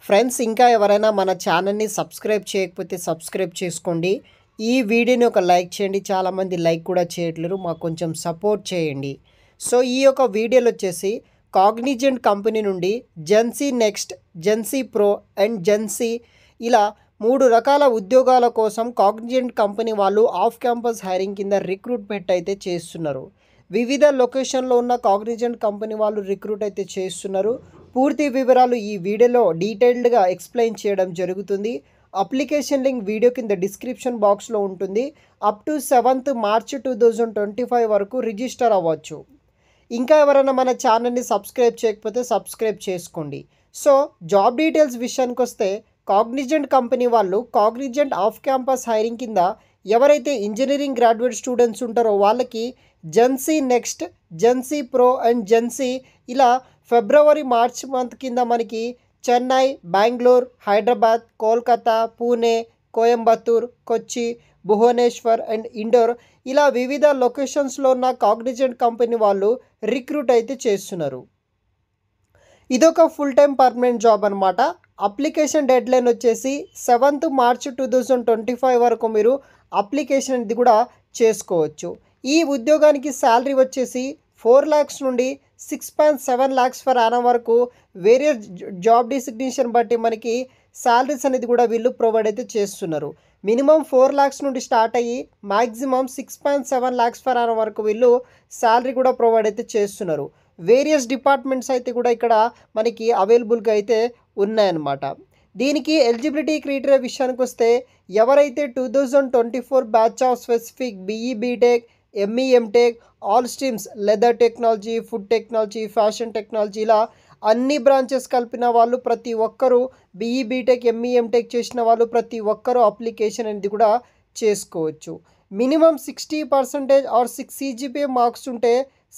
Friends, ఇంకా ఎవరైనా మన ఛానల్ని సబ్స్క్రైబ్ చేయకపోతే సబ్స్క్రైబ్ చేసుకోండి. ఈ వీడియోని ఒక లైక్ చేయండి. చాలామంది లైక్ కూడా చేయట్లేరు, మాకు కొంచెం సపోర్ట్ చేయండి. సో ఈ యొక్క వీడియోలో వచ్చేసి కాగ్నిజెంట్ కంపెనీ నుండి Gen Z next, Gen Z pro and Gen Z ఇలా 3 రకాల ఉద్యోగాల కోసం కాగ్నిజెంట్ కంపెనీ వాళ్ళు ఆఫ్ క్యాంపస్ హైరింగ్ కింద రిక్రూట్మెంట్ అయితే చేస్తున్నారు. వివిధ లొకేషన్లో ఉన్న కాగ్నిజెంట్ కంపెనీ వాళ్ళు రిక్రూట్ అయితే చేస్తున్నారు. పూర్తి వివరాలు ఈ వీడియోలో డీటెయిల్డ్గా ఎక్స్ప్లెయిన్ చేయడం జరుగుతుంది. అప్లికేషన్ లింక్ వీడియో కింద డిస్క్రిప్షన్ బాక్స్లో ఉంటుంది. అప్ టు 7th March 2025 వరకు రిజిస్టర్ అవ్వచ్చు. ఇంకా ఎవరైనా మన ఛానల్ని సబ్స్క్రైబ్ చేయకపోతే సబ్స్క్రైబ్ చేసుకోండి. సో జాబ్ డీటెయిల్స్ విషయానికి వస్తే, కాగ్నిజెంట్ కంపెనీ వాళ్ళు కాగ్నిజెంట్ ఆఫ్ క్యాంపస్ హైరింగ్ కింద ఎవరైతే ఇంజనీరింగ్ గ్రాడ్యుయేట్ స్టూడెంట్స్ ఉంటారో వాళ్ళకి Gen Z next, Gen Z pro and Gen Z ఇలా February March మంత్ కింద మనకి చెన్నై, బెంగళూరు, హైదరాబాద్, కోల్కతా, పూణే, కోయంబత్తూర్, కొచ్చి, భువనేశ్వర్ అండ్ ఇండోర్ ఇలా వివిధ లొకేషన్స్లో ఉన్న కాగ్నిజెంట్ కంపెనీ వాళ్ళు రిక్రూట్ అయితే చేస్తున్నారు. ఇదొక ఫుల్ టైం పర్మనెంట్ జాబ్ అనమాట. అప్లికేషన్ డెడ్ లైన్ వచ్చేసి 7th March 2025 వరకు మీరు అప్లికేషన్ అనేది కూడా చేసుకోవచ్చు. ఈ ఉద్యోగానికి శాలరీ వచ్చేసి 4 lakhs నుండి 6.7 lakhs per annum వరకు వేరియస్ జాబ్ డిసిగ్నేషన్ బట్టి మనకి శాలరీస్ అనేది కూడా వీళ్ళు ప్రొవైడ్ అయితే చేస్తున్నారు. మినిమం 4 lakhs నుండి స్టార్ట్ అయ్యి మ్యాక్సిమం 6.7 lakhs per annum వరకు వీళ్ళు శాలరీ కూడా ప్రొవైడ్ అయితే చేస్తున్నారు. వేరియస్ డిపార్ట్మెంట్స్ అయితే కూడా ఇక్కడ మనకి అవైలబుల్గా అయితే ఉన్నాయన్నమాట. దీనికి ఎలిజిబిలిటీ క్రైటీరియా విషయానికి వస్తే, ఎవరైతే 2024 batch of specific BE BTech, ME MTech, all streams, leather technology, food technology, fashion technology ఇలా అన్ని బ్రాంచెస్ కలిపిన వాళ్ళు ప్రతి ఒక్కరూ, BE BTech, ME MTech చేసిన వాళ్ళు ప్రతి ఒక్కరూ అప్లికేషన్ అనేది కూడా చేసుకోవచ్చు. మినిమం 60% ఆర్ 6 CGPA మార్క్స్ ఉంటే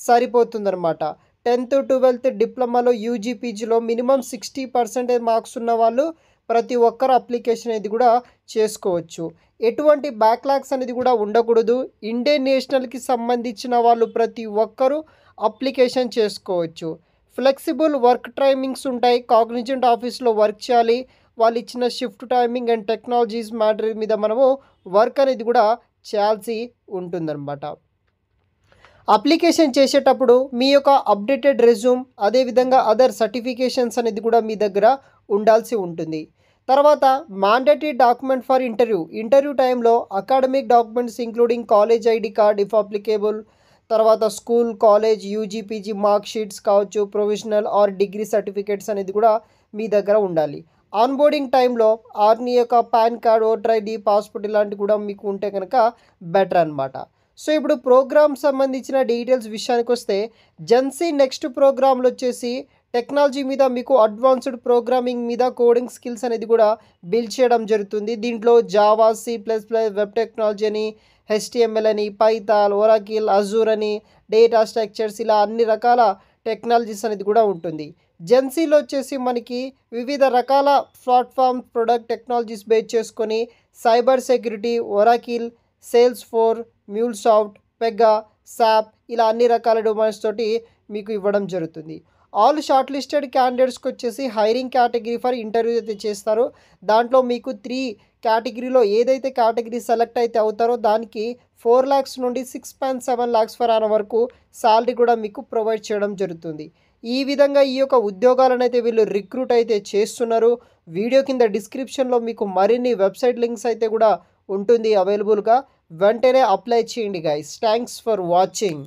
సరిపోతుందన్నమాట. 10th 12th డిప్లొమాలో UG PGలో మినిమం 60% మార్క్స్ ఉన్న వాళ్ళు ప్రతి ఒక్కరు అప్లికేషన్ అనేది కూడా చేసుకోవచ్చు. ఎటువంటి బ్యాక్లాగ్స్ అనేది కూడా ఉండకూడదు. ఇండియన్ నేషనల్కి సంబంధించిన వాళ్ళు ప్రతి ఒక్కరూ అప్లికేషన్ చేసుకోవచ్చు. ఫ్లెక్సిబుల్ వర్క్ టైమింగ్స్ ఉంటాయి. కాగ్నిజెంట్ ఆఫీస్లో వర్క్ చేయాలి. వాళ్ళు ఇచ్చిన shift timing and technologies matter మీద మనము వర్క్ అనేది కూడా చేయాల్సి ఉంటుందన్నమాట. అప్లికేషన్ చేసేటప్పుడు మీ యొక్క అప్డేటెడ్ రెజ్యూమ్, అదేవిధంగా అదర్ సర్టిఫికేషన్స్ అనేది కూడా మీ దగ్గర ఉండాల్సి ఉంటుంది. తర్వాత మ్యాండేటరీ డాక్యుమెంట్ ఫర్ ఇంటర్వ్యూ టైంలో academic documents including college ID card if applicable, తర్వాత school, college, UG PG mark sheets కావచ్చు, ప్రొవిజనల్ ఆర్ డిగ్రీ సర్టిఫికేట్స్ అనేది కూడా మీ దగ్గర ఉండాలి. ఆన్బోర్డింగ్ టైంలో ఆర్ని యొక్క PAN card, voter ID, passport ఇలాంటివి కూడా మీకు ఉంటే కనుక బెటర్ అనమాట. సో ఇప్పుడు ప్రోగ్రామ్ సంబంధించిన డీటెయిల్స్ విషయానికి వస్తే, జెన్సీ నెక్స్ట్ ప్రోగ్రాంలో వచ్చేసి టెక్నాలజీ మీద మీకు అడ్వాన్స్డ్ ప్రోగ్రామింగ్ మీద కోడింగ్ స్కిల్స్ అనేది కూడా బిల్డ్ చేయడం జరుగుతుంది. దీంట్లో జావా, C++, వెబ్ టెక్నాలజీ అని, HTML అని, పైథాన్, ఒరాకిల్, అజూర్ అని, డేటా స్ట్రక్చర్స్ ఇలా అన్ని రకాల టెక్నాలజీస్ అనేది కూడా ఉంటుంది. జెన్సీలో వచ్చేసి మనకి వివిధ రకాల ప్లాట్ఫామ్ ప్రొడక్ట్ టెక్నాలజీస్ బేస్ చేసుకొని cyber security, Oracle, Salesforce, మ్యూల్సాఫ్ట్, Pega, సాప్ ఇలా అన్ని రకాల డొమైన్స్ తోటి మీకు ఇవ్వడం జరుగుతుంది. ఆల్ షార్ట్ లిస్టెడ్ క్యాండిడేట్స్కి వచ్చేసి హైరింగ్ కేటగిరీ ఫర్ ఇంటర్వ్యూ అయితే చేస్తారు. దాంట్లో మీకు 3 కేటగిరీలో ఏదైతే కేటగిరీ సెలెక్ట్ అయితే అవుతారో దానికి 4 lakhs నుండి 6.7 lakhs per annum వరకు శాలరీ కూడా మీకు ప్రొవైడ్ చేయడం జరుగుతుంది. ఈ విధంగా ఈ యొక్క ఉద్యోగాలను అయితే వీళ్ళు రిక్రూట్ అయితే చేస్తున్నారు. వీడియో కింద డిస్క్రిప్షన్లో మీకు మరిన్ని వెబ్సైట్ లింక్స్ అయితే కూడా ఉంటుంది అవైలబుల్గా. వెంటనే అప్లై చేయండి గైస్. Thanks for watching.